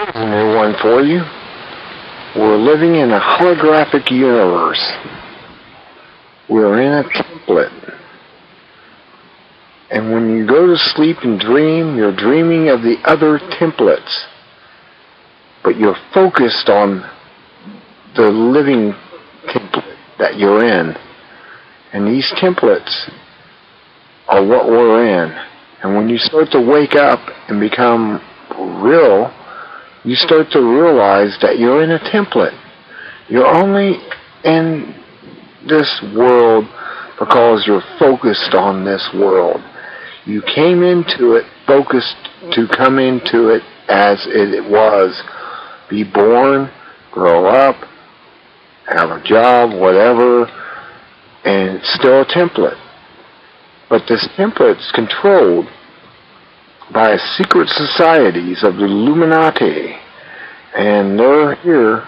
Here's a new one for you. We're living in a holographic universe. We're in a template. And when you go to sleep and dream, you're dreaming of the other templates. But you're focused on the living template that you're in. And these templates are what we're in. And when you start to wake up and become real, you start to realize that you're in a template. You're only in this world because you're focused on this world. You came into it focused to come into it as it was. Be born, grow up, have a job, whatever, and it's still a template. But this template's controlled by secret societies of the Illuminati, and they're here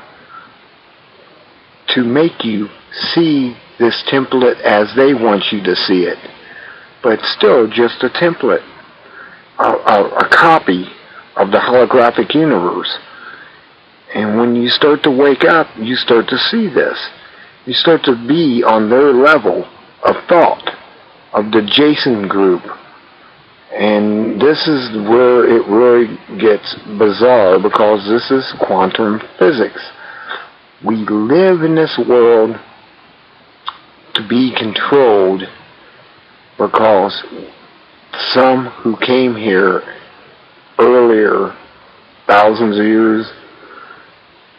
to make you see this template as they want you to see it. But it's still just a template, a copy of the holographic universe. And when you start to wake up, you start to see this. You start to be on their level of thought, of the Jason group. And this is where it really gets bizarre, because this is quantum physics. We live in this world to be controlled because some who came here earlier, thousands of years,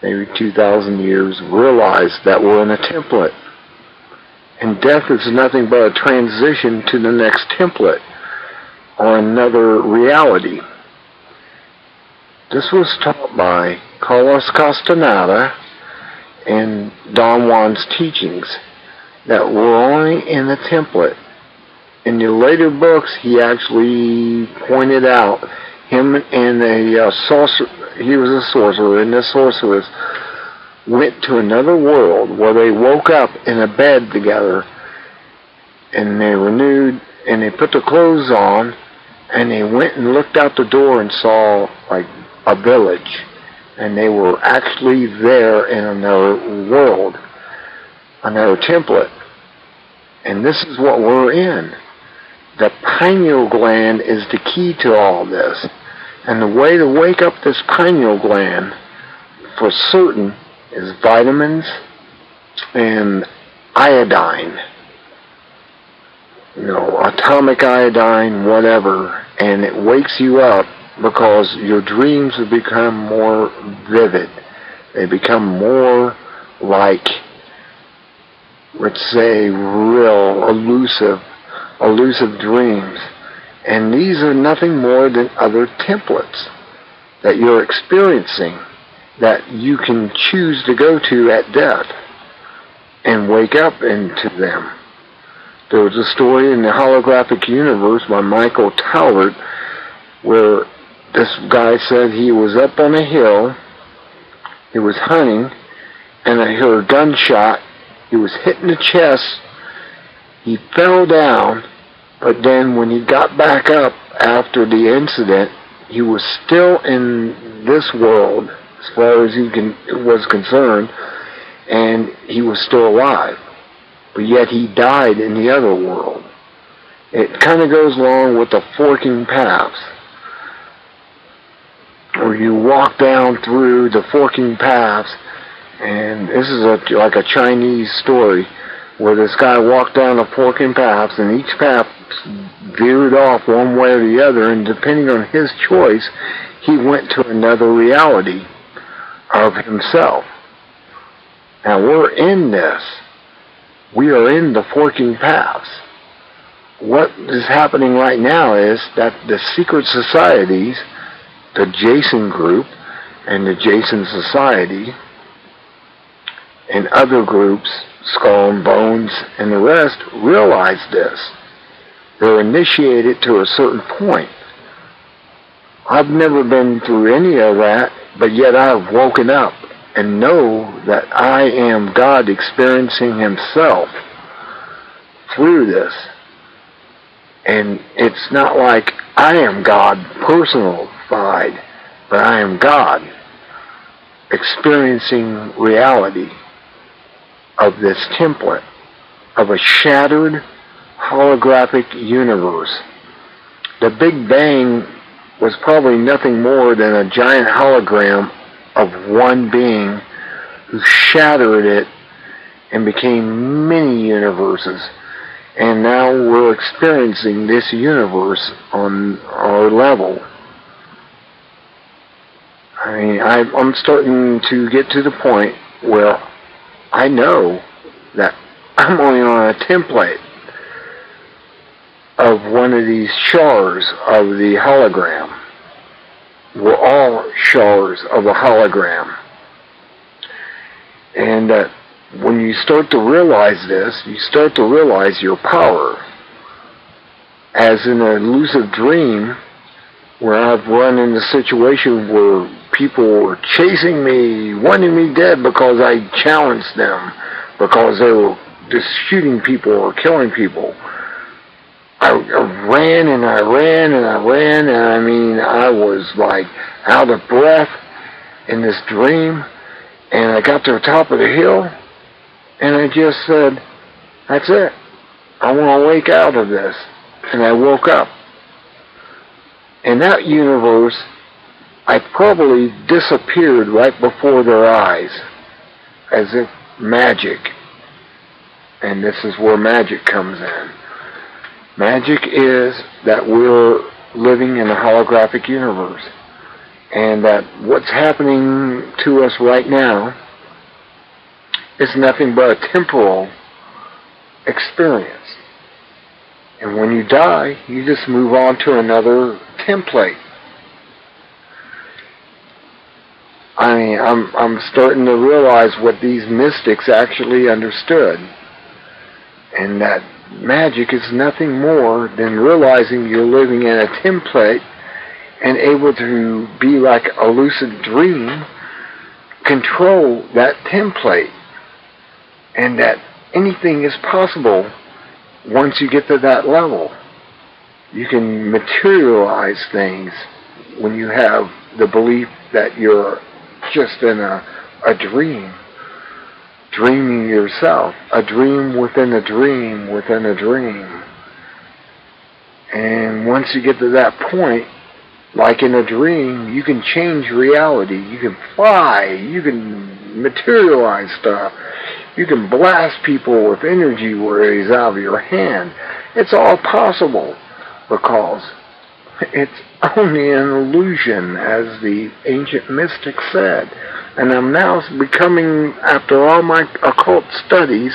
maybe 2,000 years, realized that we're in a template. And death is nothing but a transition to the next template, or another reality. This was taught by Carlos Castaneda in Don Juan's teachings, that we're only in the template. In the later books, he actually pointed out him and a sorcerer, he was a sorcerer, and this sorceress went to another world where they woke up in a bed together, and they renewed, and they put their clothes on, and they went and looked out the door and saw like a village, and they were actually there in another world, another template. And this is what we're in. The pineal gland is the key to all this. And the way to wake up this pineal gland for certain is vitamins and iodine. You know, atomic iodine, whatever. And it wakes you up because your dreams have become more vivid. They become more like, let's say, real, elusive dreams. And these are nothing more than other templates that you're experiencing, that you can choose to go to at death and wake up into them. There was a story in the Holographic Universe by Michael Talbot where this guy said he was up on a hill, he was hunting, and I heard a gunshot. He was hit in the chest. He fell down, but then when he got back up after the incident, he was still in this world as far as he was concerned, and he was still alive. But yet he died in the other world. It kind of goes along with the forking paths, where you walk down through the forking paths, and this is like a Chinese story, where this guy walked down the forking paths, and each path veered off one way or the other, and depending on his choice, he went to another reality of himself. Now we're in this. We are in the forking paths. What is happening right now is that the secret societies, the Jason group and the Jason Society, and other groups, Skull and Bones and the rest, realize this. They're initiated to a certain point. I've never been through any of that, but yet I've woken up and know that I am God experiencing himself through this. And it's not like I am God personified, but I am God. experiencing reality of this template of a shattered holographic universe. The Big Bang was probably nothing more than a giant hologram of one being who shattered it and became many universes. And now we're experiencing this universe on our level. I mean, I'm starting to get to the point where I know that I'm only on a template of one of these shards of the hologram. We're all shards of a hologram. And when you start to realize this, you start to realize your power. As in a lucid dream, where I've run into situations where people were chasing me, wanting me dead because I challenged them, because they were just shooting people or killing people. I ran and I ran and I ran, and I mean, I was like out of breath in this dream, and I got to the top of the hill, and I just said, that's it. I want to wake out of this. And I woke up. In that universe, I probably disappeared right before their eyes, as if magic. And this is where magic comes in. Magic is that we're living in a holographic universe, and that what's happening to us right now is nothing but a temporal experience. And when you die, you just move on to another template. I mean, I'm starting to realize what these mystics actually understood. And that magic is nothing more than realizing you're living in a template and able to be like a lucid dream, control that template, and that anything is possible once you get to that level. You can materialize things when you have the belief that you're just in a dream, dreaming yourself, a dream within a dream within a dream. And once you get to that point, like in a dream, you can change reality. You can fly. You can materialize stuff. You can blast people with energy rays out of your hand. It's all possible because it's only an illusion, as the ancient mystics said. And I'm now becoming, after all my occult studies,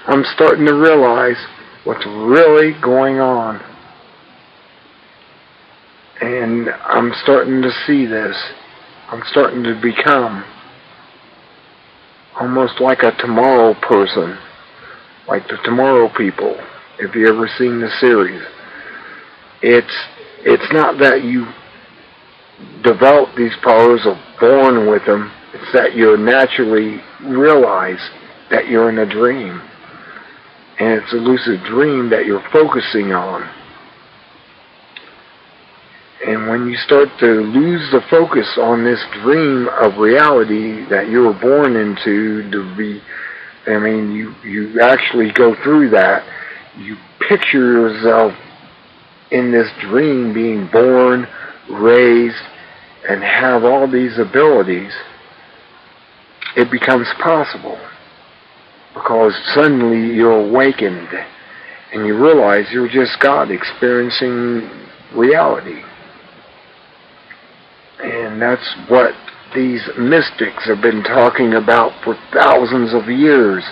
I'm starting to realize what's really going on. And I'm starting to see this. I'm starting to become almost like a tomorrow person, like the Tomorrow People, if you ever seen the series. It's not that you develop these powers or born with them. It's that you naturally realize that you're in a dream. And it's a lucid dream that you're focusing on. And when you start to lose the focus on this dream of reality that you were born into to be, I mean, you actually go through that. You picture yourself in this dream being born, raised, and have all these abilities. It becomes possible because suddenly you're awakened and you realize you're just God experiencing reality. And that's what these mystics have been talking about for thousands of years.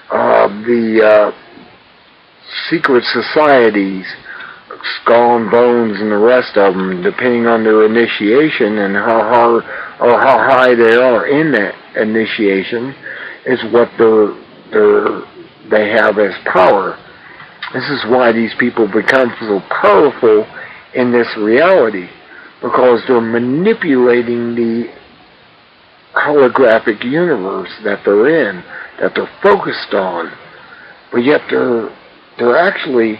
The secret societies, Skull and Bones and the rest of them, depending on their initiation and how hard or how high they are in that initiation, is what they have as power. This is why these people become so powerful in this reality, because they're manipulating the holographic universe that they're in, that they're focused on, but yet they're actually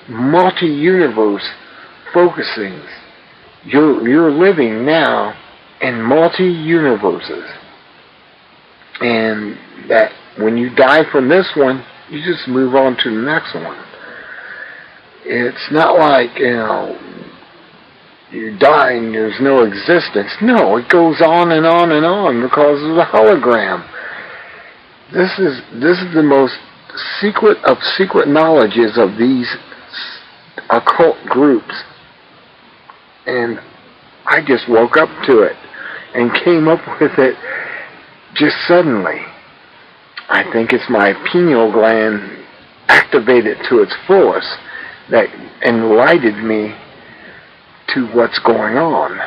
multi-universe focusing. You're living now in multi-universes. And that when you die from this one, you just move on to the next one. It's not like, you die and there's no existence. No, it goes on and on and on because of the hologram. This is the most secret of secret knowledges of these occult groups. And I just woke up to it and came up with it just suddenly. I think it's my pineal gland activated to its fullest that enlightened me to what's going on.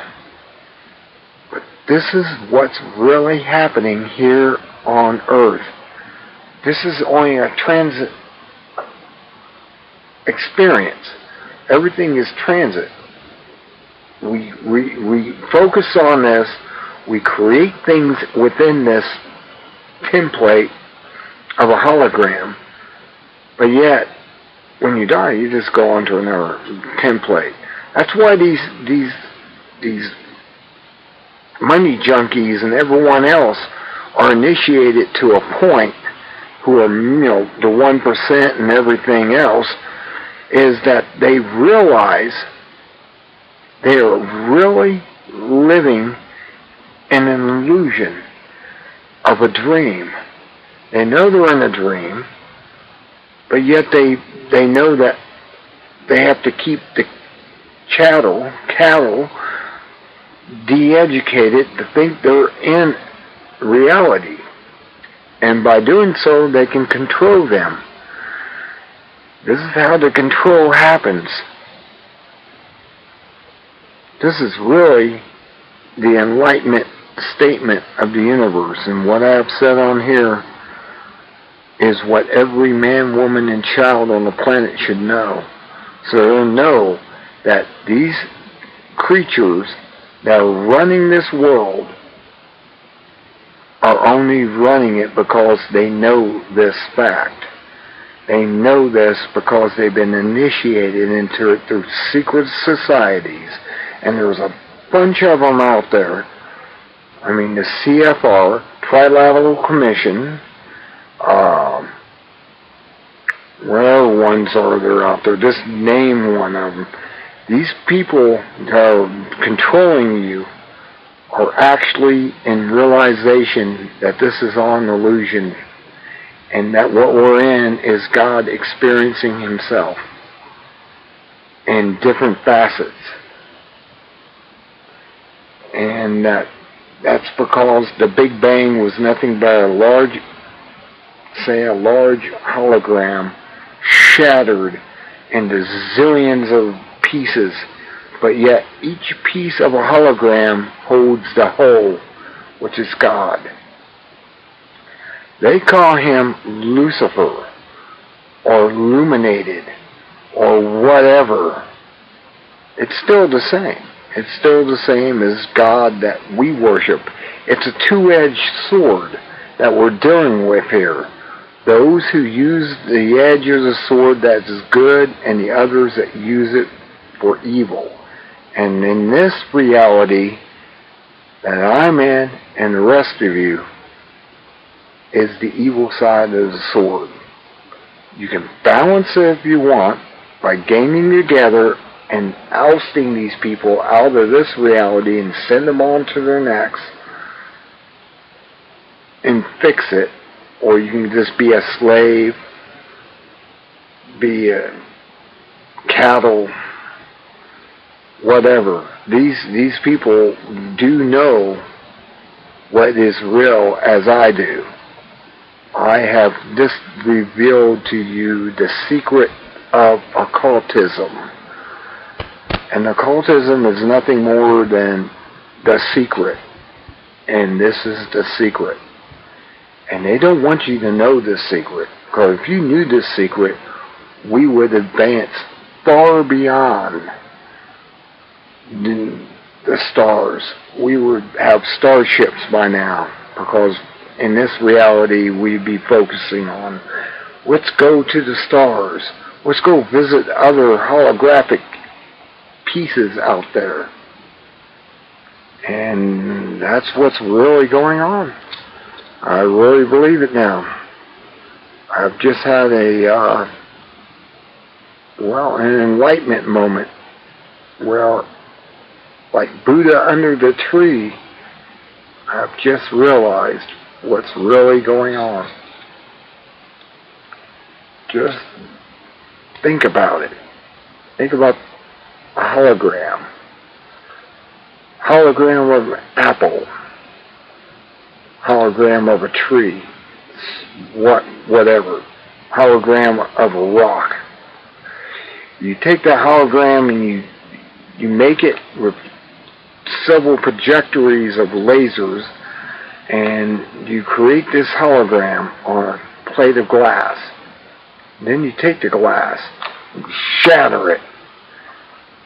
But this is what's really happening here on Earth. This is only a transit experience. Everything is transit. We focus on this. We create things within this template of a hologram. But yet, when you die, you just go on to another template. That's why these money junkies and everyone else are initiated to a point, who are, the 1% and everything else, is that they realize they are really living in an illusion of a dream. They know they're in a dream, but yet they know that they have to keep the cattle de-educated to think they're in reality. And by doing so, they can control them. This is how the control happens. This is really the enlightenment statement of the universe. And what I have said on here is what every man, woman, and child on the planet should know. So they'll know that these creatures that are running this world are only running it because they know this fact. They know this because they've been initiated into it through secret societies. And there's a bunch of them out there. I mean, the CFR, Trilateral Commission, whatever ones are there out there, just name one of them. These people that are controlling you are actually in realization that this is all an illusion, and that what we're in is God experiencing himself in different facets. And that's because the Big Bang was nothing but a large hologram shattered into zillions of pieces, but yet each piece of a hologram holds the whole, which is God. They call him Lucifer, or Illuminated, or whatever. It's still the same. It's still the same as God that we worship. It's a two-edged sword that we're dealing with here. Those who use the edge of the sword that is good, and the others that use it for evil. And in this reality that I'm in, and the rest of you, is the evil side of the sword. You can balance it if you want by gaining together and ousting these people out of this reality and send them on to their next and fix it. Or you can just be a slave, be a cattle, whatever. These people do know what is real as I do. I have just revealed to you the secret of occultism. And occultism is nothing more than the secret. And this is the secret. And they don't want you to know this secret. Because if you knew this secret, we would advance far beyond the stars. We would have starships by now. Because in this reality, we'd be focusing on, let's go to the stars. Let's go visit other holographic pieces out there. And that's what's really going on. I really believe it now. I've just had an enlightenment moment where, like Buddha under the tree, I've just realized what's really going on. Just think about it. Think about a hologram. Hologram of an apple. Hologram of a tree. Whatever. Hologram of a rock. You take that hologram and you make it with several trajectories of lasers, and you create this hologram on a plate of glass. Then you take the glass and shatter it.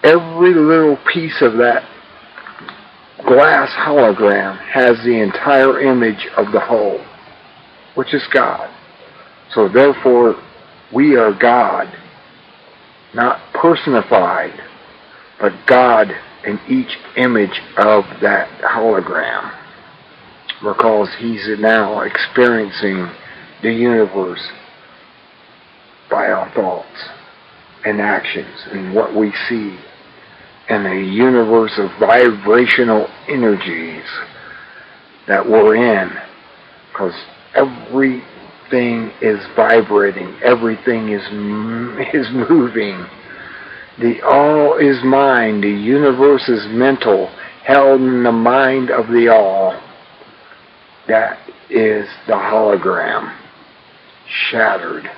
Every little piece of that glass hologram has the entire image of the whole, which is God. So therefore, we are God, not personified, but God in each image of that hologram, because He's now experiencing the universe by our thoughts and actions and what we see in a universe of vibrational energies that we're in, because everything is vibrating, everything is moving. The all is mind, the universe is mental, held in the mind of the all. That is the hologram, shattered.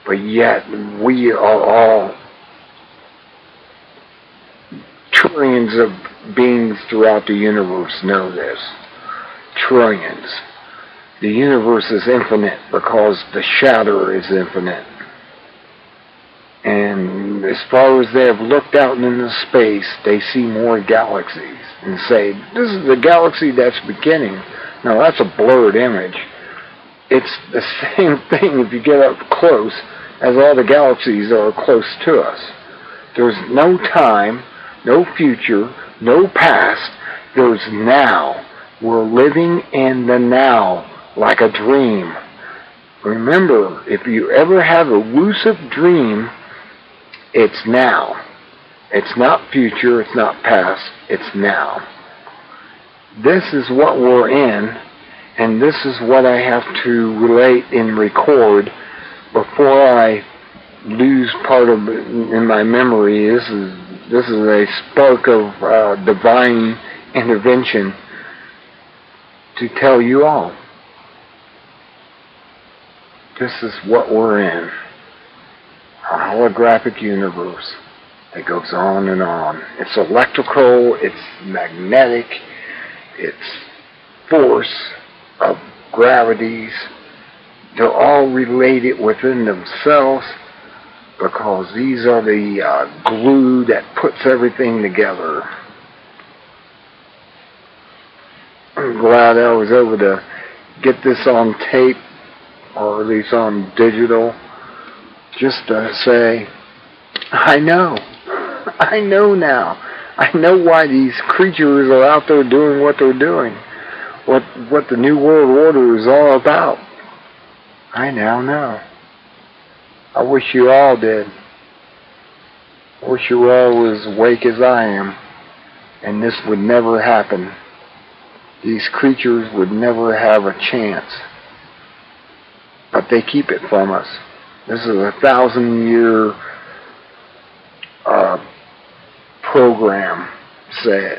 But yet we are all trillions of beings throughout the universe know this. Trillions. The universe is infinite because the shatter is infinite. And as far as they have looked out into space, they see more galaxies and say, this is the galaxy that's beginning. No, that's a blurred image. It's the same thing if you get up close as all the galaxies are close to us. There's no time, no future, no past. There's now. We're living in the now like a dream. Remember, if you ever have a lucid dream, it's now. It's not future, it's not past, it's now. This is what we're in, and this is what I have to relate and record before I lose part of it in my memory. This is a spark of divine intervention to tell you all. This is what we're in. A holographic universe that goes on and on. It's electrical, it's magnetic, it's force of gravities. They're all related within themselves because these are the glue that puts everything together. I'm glad I was able to get this on tape, or at least on digital, just to say, I know now. I know why these creatures are out there doing what they're doing, what the New World Order is all about. I now know. I wish you all did. I wish you all was awake as I am, and this would never happen. These creatures would never have a chance. But they keep it from us. This is a 1,000-year program, say it.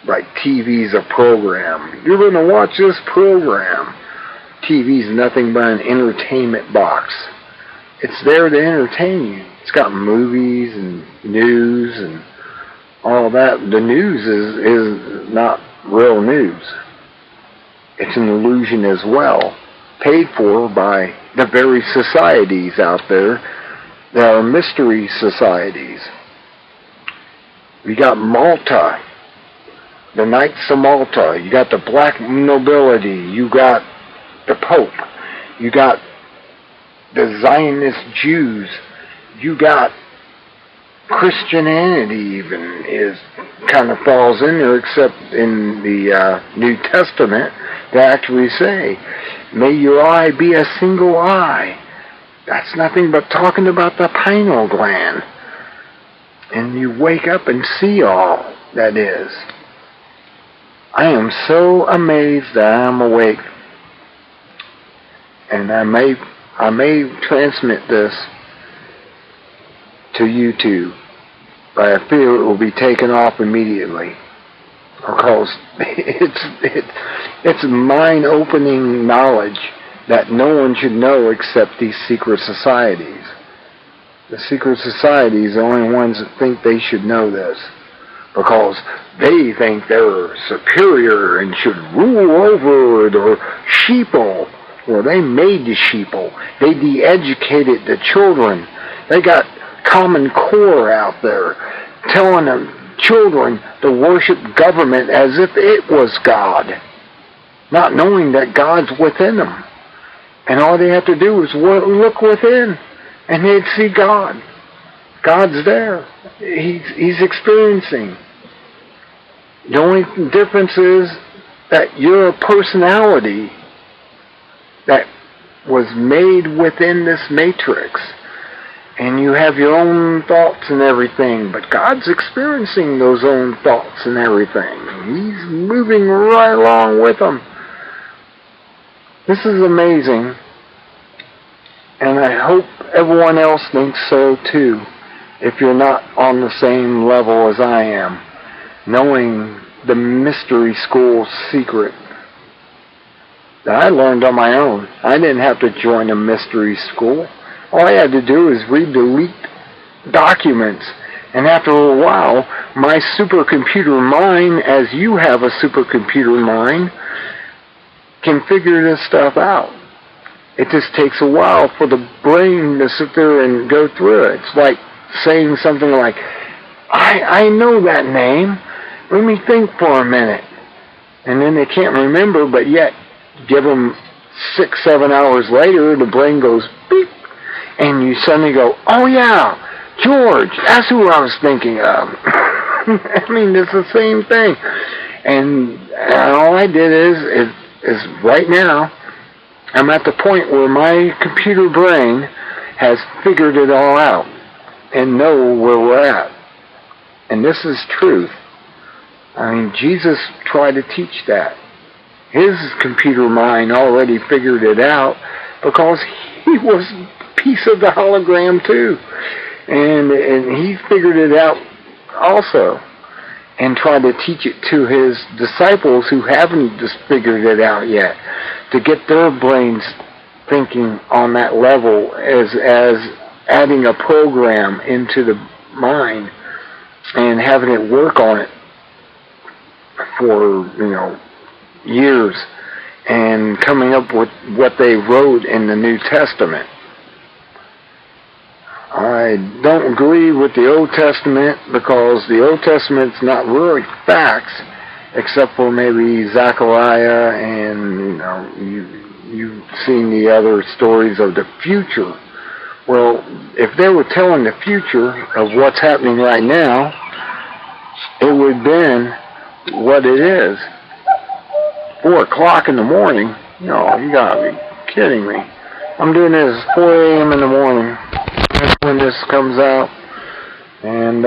Like TV's a program. You're going to watch this program. TV's nothing but an entertainment box. It's there to entertain you. It's got movies and news and all that. The news is not real news. It's an illusion as well, paid for by the very societies out there that are mystery societies. You got Malta, the Knights of Malta. You got the black nobility. You got the Pope. You got the Zionist Jews. You got Christianity even kind of falls in there, except in the New Testament they actually say, may your eye be a single eye. That's nothing but talking about the pineal gland. And you wake up and see all that is. I am so amazed that I am awake. And I may transmit this to YouTube, but I fear it will be taken off immediately, because it's mind-opening knowledge that no one should know except these secret societies. The secret societies are the only ones that think they should know this, because they think they're superior and should rule over the sheeple. Well, they made the sheeple. They de-educated the children. They got Common Core out there telling the children to worship government as if it was God, not knowing that God's within them. And all they have to do is look within, and they'd see God. God's there. He's experiencing. The only difference is that you're a personality that was made within this matrix. And you have your own thoughts and everything, but God's experiencing those own thoughts and everything. He's moving right along with them. This is amazing. And I hope everyone else thinks so too, if you're not on the same level as I am, knowing the mystery school secret that I learned on my own. I didn't have to join a mystery school. All I had to do is read the leaked documents. And after a while, my supercomputer mind, as you have a supercomputer mind, can figure this stuff out. It just takes a while for the brain to sit there and go through it. It's like saying something like, I know that name. Let me think for a minute. And then they can't remember, but yet give them 6-7 hours later, the brain goes beep, and you suddenly go, oh yeah, George, that's who I was thinking of. I mean, it's the same thing. And all I did is right now, I'm at the point where my computer brain has figured it all out and know where we're at. And this is truth. I mean, Jesus tried to teach that. His computer mind already figured it out because he was a piece of the hologram too. And he figured it out also and tried to teach it to his disciples who haven't just figured it out yet, to get their brains thinking on that level as adding a program into the mind and having it work on it for, years, and coming up with what they wrote in the New Testament. I don't agree with the Old Testament because the Old Testament's not really facts, except for maybe Zechariah, and you've seen the other stories of the future. Well, if they were telling the future of what's happening right now, it would have been what it is. 4 o'clock in the morning? No, you gotta be kidding me. I'm doing this at 4 a.m. in the morning. That's when this comes out. And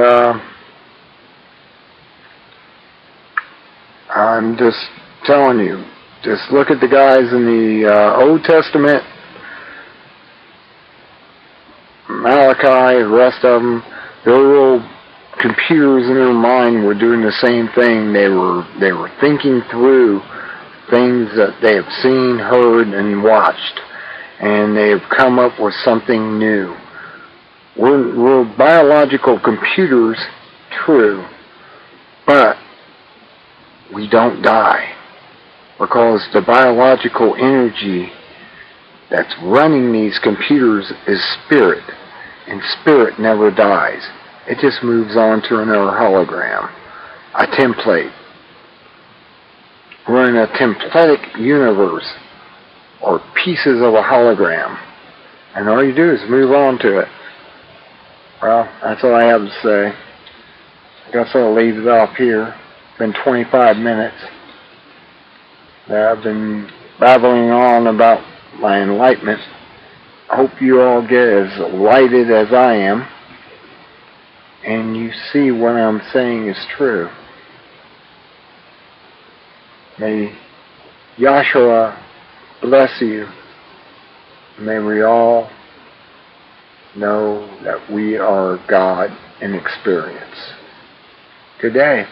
I'm just telling you, just look at the guys in the Old Testament, Malachi, the rest of them. Their little computers in their mind were doing the same thing. They were thinking through things that they have seen, heard, and watched, and they have come up with something new. We're biological computers, true, but we don't die, because the biological energy that's running these computers is spirit, and spirit never dies. It just moves on to another hologram, a template. We're in a templatic universe, or pieces of a hologram, and all you do is move on to it. Well, That's all I have to say. I guess I'll leave it off here. It's been 25 minutes that I've been babbling on about my enlightenment. I hope you all get as lighted as I am, and you see what I'm saying is true. May Yahshua bless you. May we all know that we are God in experience. Good day.